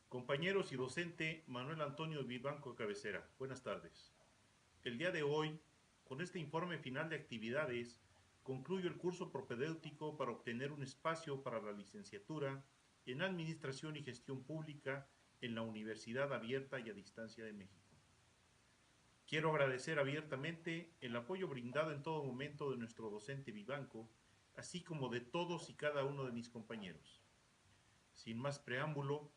Compañeros y docente Manuel Antonio Vivanco Cabecera, buenas tardes. El día de hoy, con este informe final de actividades, concluyo el curso propedéutico para obtener un espacio para la licenciatura en Administración y Gestión Pública en la Universidad Abierta y a Distancia de México. Quiero agradecer abiertamente el apoyo brindado en todo momento de nuestro docente Vivanco, así como de todos y cada uno de mis compañeros. Sin más preámbulo,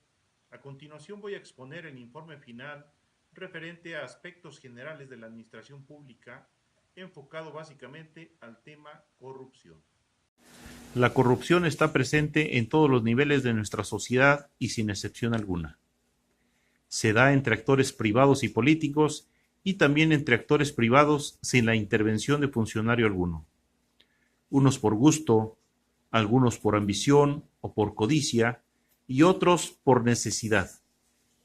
a continuación voy a exponer el informe final referente a aspectos generales de la administración pública, enfocado básicamente al tema corrupción. La corrupción está presente en todos los niveles de nuestra sociedad y sin excepción alguna. Se da entre actores privados y políticos y también entre actores privados sin la intervención de funcionario alguno. Unos por gusto, algunos por ambición o por codicia, y otros por necesidad,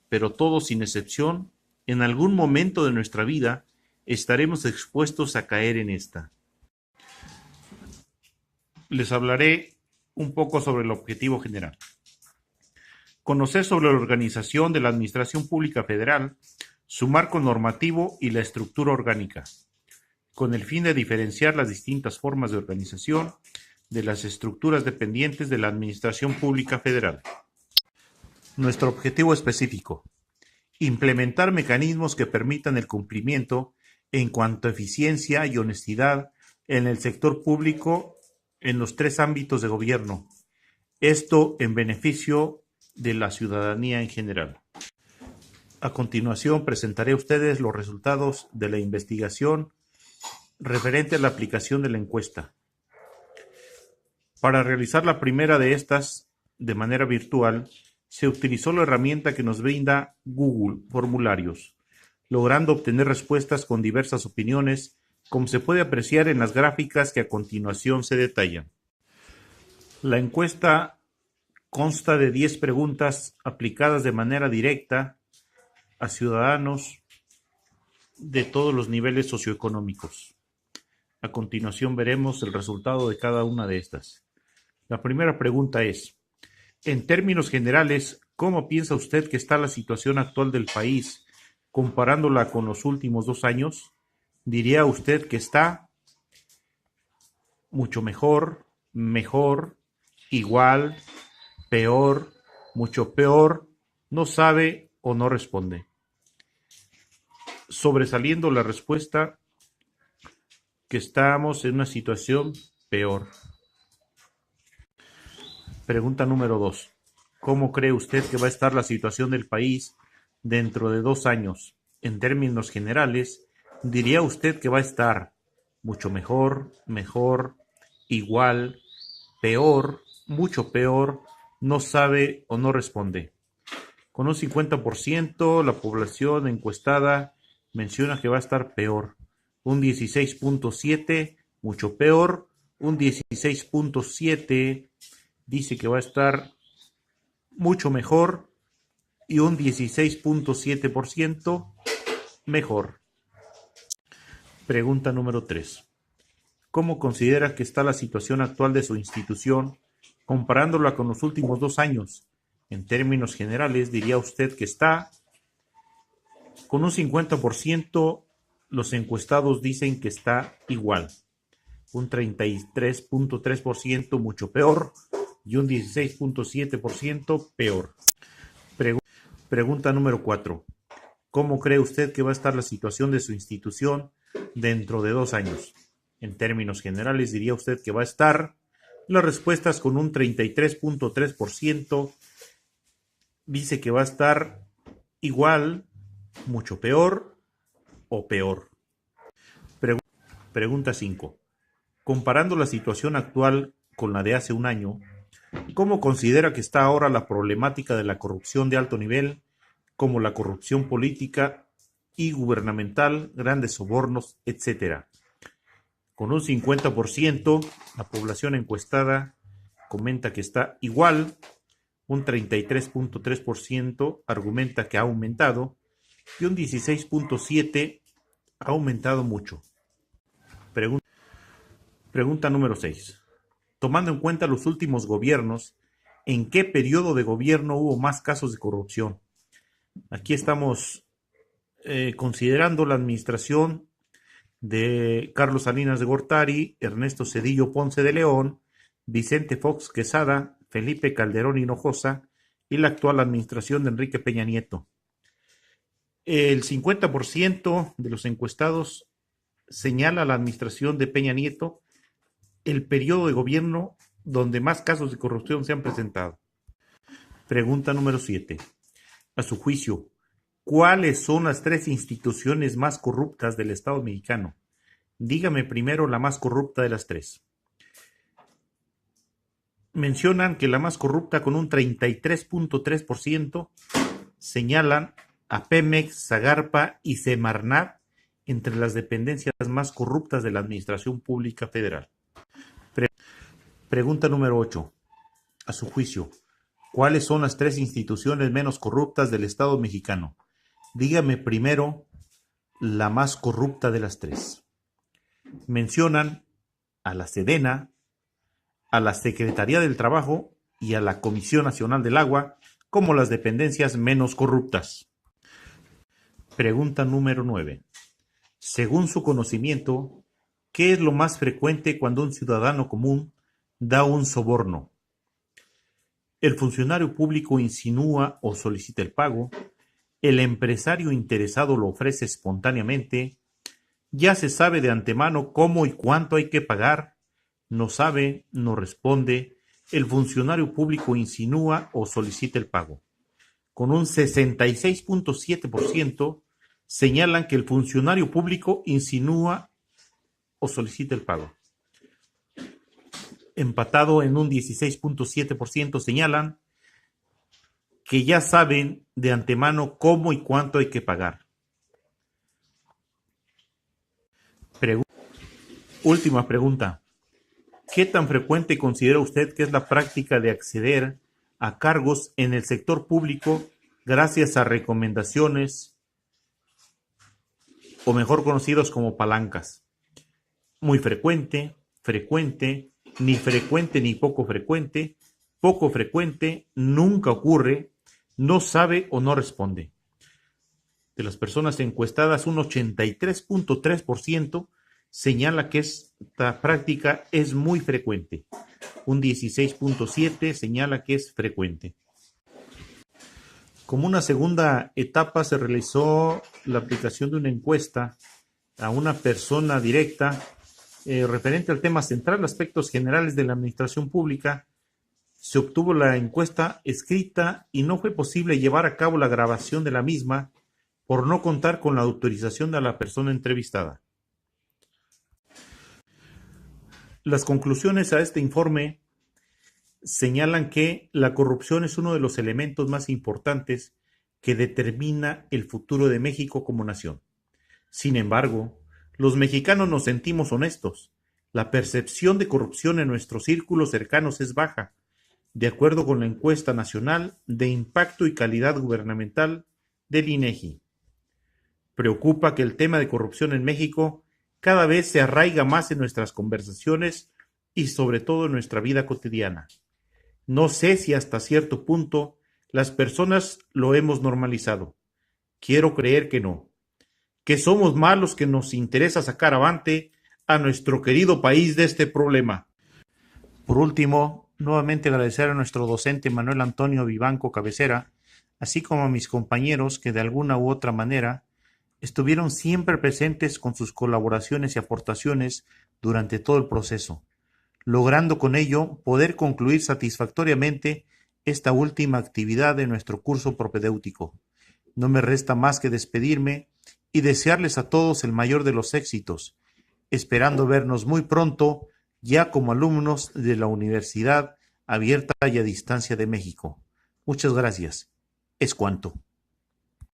pero todos sin excepción, en algún momento de nuestra vida estaremos expuestos a caer en esta. Les hablaré un poco sobre el objetivo general. Conocer sobre la organización de la Administración Pública Federal, su marco normativo y la estructura orgánica, con el fin de diferenciar las distintas formas de organización de las estructuras dependientes de la Administración Pública Federal. Nuestro objetivo específico: implementar mecanismos que permitan el cumplimiento en cuanto a eficiencia y honestidad en el sector público en los tres ámbitos de gobierno, esto en beneficio de la ciudadanía en general. A continuación presentaré a ustedes los resultados de la investigación referente a la aplicación de la encuesta. Para realizar la primera de estas de manera virtual, se utilizó la herramienta que nos brinda Google Formularios, logrando obtener respuestas con diversas opiniones, como se puede apreciar en las gráficas que a continuación se detallan. La encuesta consta de 10 preguntas aplicadas de manera directa a ciudadanos de todos los niveles socioeconómicos. A continuación veremos el resultado de cada una de estas. La primera pregunta es: en términos generales, ¿cómo piensa usted que está la situación actual del país comparándola con los últimos 2 años? ¿Diría usted que está mucho mejor, mejor, igual, peor, mucho peor, no sabe o no responde? Sobresaliendo la respuesta que estamos en una situación peor. Pregunta número 2. ¿Cómo cree usted que va a estar la situación del país dentro de 2 años? En términos generales, ¿diría usted que va a estar mucho mejor, mejor, igual, peor, mucho peor, no sabe o no responde? Con un 50%, la población encuestada menciona que va a estar peor. Un 16.7, mucho peor. Un 16.7 dice que va a estar mucho mejor y un 16.7% mejor. Pregunta número 3. ¿Cómo considera que está la situación actual de su institución comparándola con los últimos 2 años? En términos generales, diría usted que está. Con un 50%, los encuestados dicen que está igual. Un 33.3% mucho peor y un 16.7% peor. Pregunta número 4. ¿Cómo cree usted que va a estar la situación de su institución dentro de 2 años? En términos generales, diría usted que va a estar. Las respuestas con un 33.3% dice que va a estar igual, mucho peor o peor. Pregunta 5. Comparando la situación actual con la de hace un año, ¿cómo considera que está ahora la problemática de la corrupción de alto nivel, como la corrupción política y gubernamental, grandes sobornos, etcétera? Con un 50%, la población encuestada comenta que está igual, un 33.3% argumenta que ha aumentado y un 16.7% ha aumentado mucho. Pregunta número 6. Tomando en cuenta los últimos gobiernos, ¿En qué periodo de gobierno hubo más casos de corrupción? Aquí estamos considerando la administración de Carlos Salinas de Gortari, Ernesto Zedillo Ponce de León, Vicente Fox Quesada, Felipe Calderón Hinojosa y la actual administración de Enrique Peña Nieto. El 50% de los encuestados señala a la administración de Peña Nieto el periodo de gobierno donde más casos de corrupción se han presentado. Pregunta número 7. A su juicio, ¿cuáles son las 3 instituciones más corruptas del Estado mexicano? Dígame primero la más corrupta de las 3. Mencionan que la más corrupta, con un 33.3%, señalan a Pemex, Zagarpa y Semarnat entre las dependencias más corruptas de la Administración Pública Federal. Pregunta número 8. A su juicio, ¿cuáles son las 3 instituciones menos corruptas del Estado mexicano? Dígame primero la más corrupta de las 3. Mencionan a la Sedena, a la Secretaría del Trabajo y a la Comisión Nacional del Agua como las dependencias menos corruptas. Pregunta número 9. Según su conocimiento, ¿qué es lo más frecuente cuando un ciudadano común da un soborno? El funcionario público insinúa o solicita el pago, el empresario interesado lo ofrece espontáneamente, ya se sabe de antemano cómo y cuánto hay que pagar, no sabe, no responde, el funcionario público insinúa o solicita el pago. Con un 66.7% señalan que el funcionario público insinúa o solicita el pago. Empatado en un 16.7% señalan que ya saben de antemano cómo y cuánto hay que pagar. Última pregunta. ¿Qué tan frecuente considera usted que es la práctica de acceder a cargos en el sector público gracias a recomendaciones, o mejor conocidos como palancas? Muy frecuente, frecuente, ni frecuente ni poco frecuente, nunca ocurre, no sabe o no responde. De las personas encuestadas, un 83.3% señala que esta práctica es muy frecuente. Un 16.7% señala que es frecuente. Como una segunda etapa se realizó la aplicación de una encuesta a una persona directa referente al tema central, aspectos generales de la administración pública. Se obtuvo la encuesta escrita y no fue posible llevar a cabo la grabación de la misma por no contar con la autorización de la persona entrevistada. Las conclusiones a este informe señalan que la corrupción es uno de los elementos más importantes que determina el futuro de México como nación. Sin embargo, los mexicanos nos sentimos honestos. La percepción de corrupción en nuestros círculos cercanos es baja, de acuerdo con la encuesta nacional de impacto y calidad gubernamental del INEGI. Preocupa que el tema de corrupción en México cada vez se arraiga más en nuestras conversaciones y sobre todo en nuestra vida cotidiana. No sé si hasta cierto punto las personas lo hemos normalizado. Quiero creer que no. Que somos más los que nos interesa sacar avante a nuestro querido país de este problema. Por último, nuevamente agradecer a nuestro docente Manuel Antonio Vivanco Cabecera, así como a mis compañeros que de alguna u otra manera estuvieron siempre presentes con sus colaboraciones y aportaciones durante todo el proceso, logrando con ello poder concluir satisfactoriamente esta última actividad de nuestro curso propedéutico. No me resta más que despedirme y desearles a todos el mayor de los éxitos, esperando vernos muy pronto ya como alumnos de la Universidad Abierta y a Distancia de México. Muchas gracias. Es cuanto.